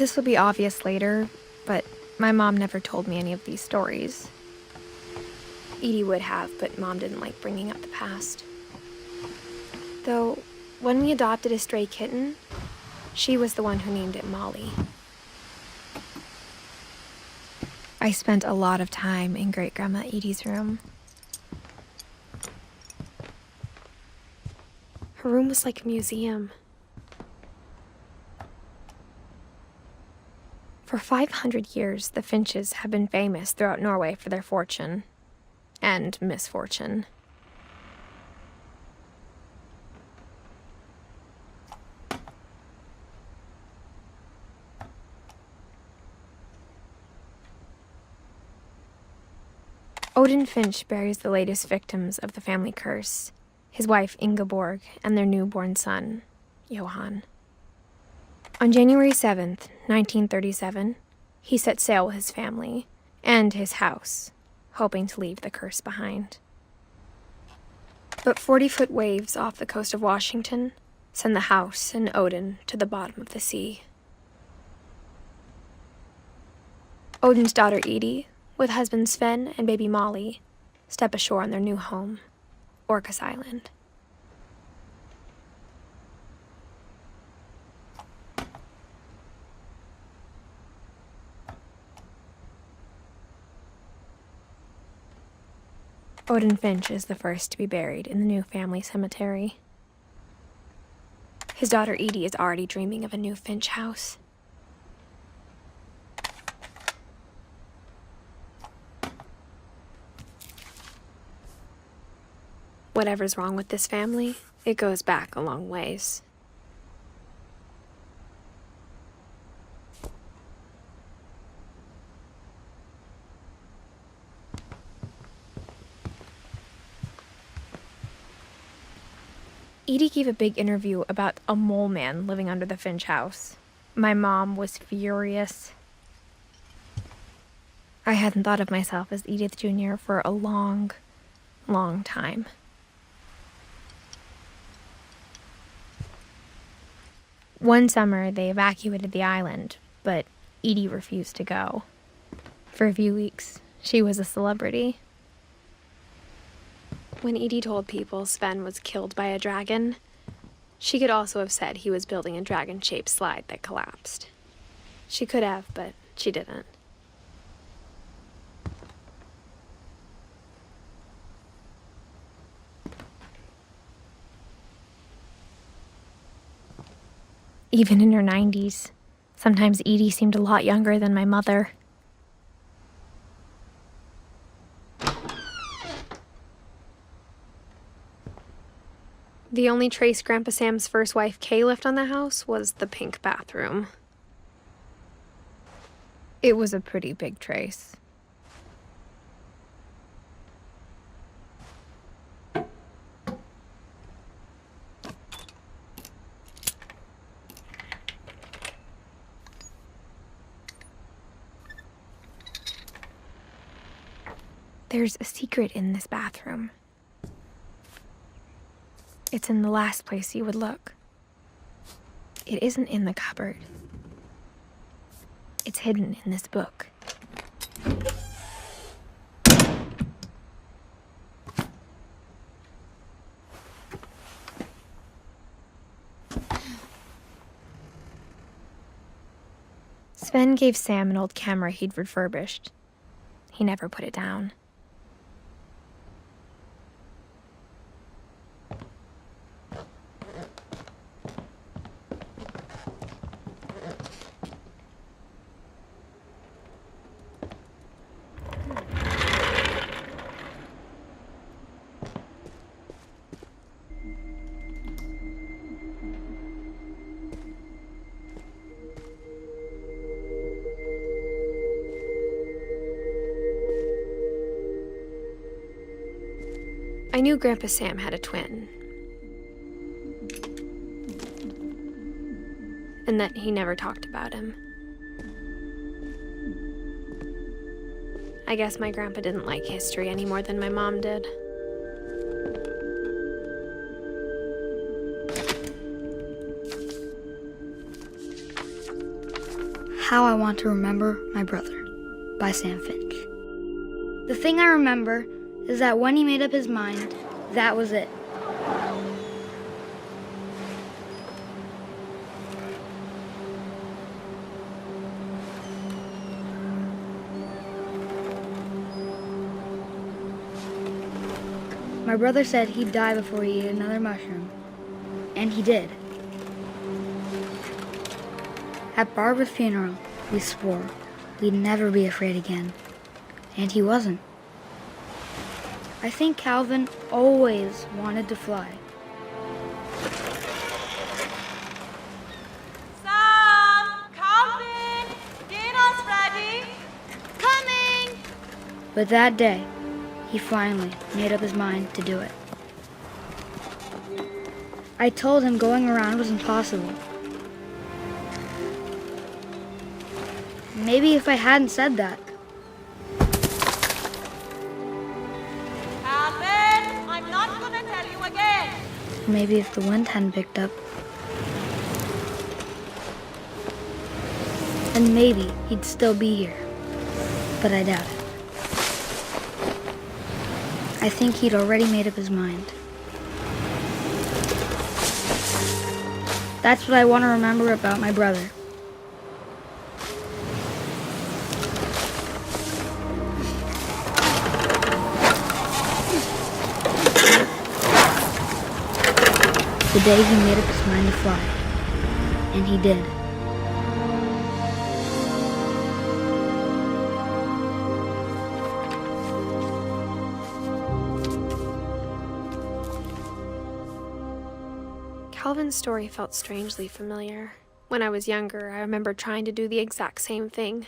This will be obvious later, but my mom never told me any of these stories. Edie would have, but Mom didn't like bringing up the past. Though, when we adopted a stray kitten, she was the one who named it Molly. I spent a lot of time in Great-Grandma Edie's room. Her room was like a museum. For 500 years, the Finches have been famous throughout Norway for their fortune and misfortune. Odin Finch buries the latest victims of the family curse, his wife Ingeborg and their newborn son, Johan. On January 7th, 1937, he set sail with his family and his house, hoping to leave the curse behind. But 40-foot waves off the coast of Washington send the house and Odin to the bottom of the sea. Odin's daughter Edie, with husband Sven and baby Molly, step ashore on their new home, Orcas Island. Odin Finch is the first to be buried in the new family cemetery. His daughter Edie is already dreaming of a new Finch house. Whatever's wrong with this family, it goes back a long ways. Edie gave a big interview about a mole man living under the Finch house. My mom was furious. I hadn't thought of myself as Edith Jr. for a long, long time. One summer, they evacuated the island, but Edie refused to go. For a few weeks, she was a celebrity. When Edie told people Sven was killed by a dragon, she could also have said he was building a dragon-shaped slide that collapsed. She could have, but she didn't. Even in her 90s, sometimes Edie seemed a lot younger than my mother. The only trace Grandpa Sam's first wife, Kay, left on the house was the pink bathroom. It was a pretty big trace. There's a secret in this bathroom. It's in the last place you would look. It isn't in the cupboard. It's hidden in this book. Sven gave Sam an old camera he'd refurbished. He never put it down. I knew Grandpa Sam had a twin, and that he never talked about him. I guess my grandpa didn't like history any more than my mom did. How I Want to Remember My Brother by Sam Finch. The thing I remember is that when he made up his mind, that was it. My brother said he'd die before he ate another mushroom, and he did. At Barbara's funeral, we swore we'd never be afraid again, and he wasn't. I think Calvin always wanted to fly. Sam! Calvin! Dinner's ready! Coming! But that day, he finally made up his mind to do it. I told him going around was impossible. Maybe if I hadn't said that. Calvin! I'm not gonna tell you again! Maybe if the wind hadn't picked up. And maybe he'd still be here. But I doubt it. I think he'd already made up his mind. That's what I want to remember about my brother. The day he made up his mind to fly. And he did. Calvin's story felt strangely familiar. When I was younger, I remember trying to do the exact same thing.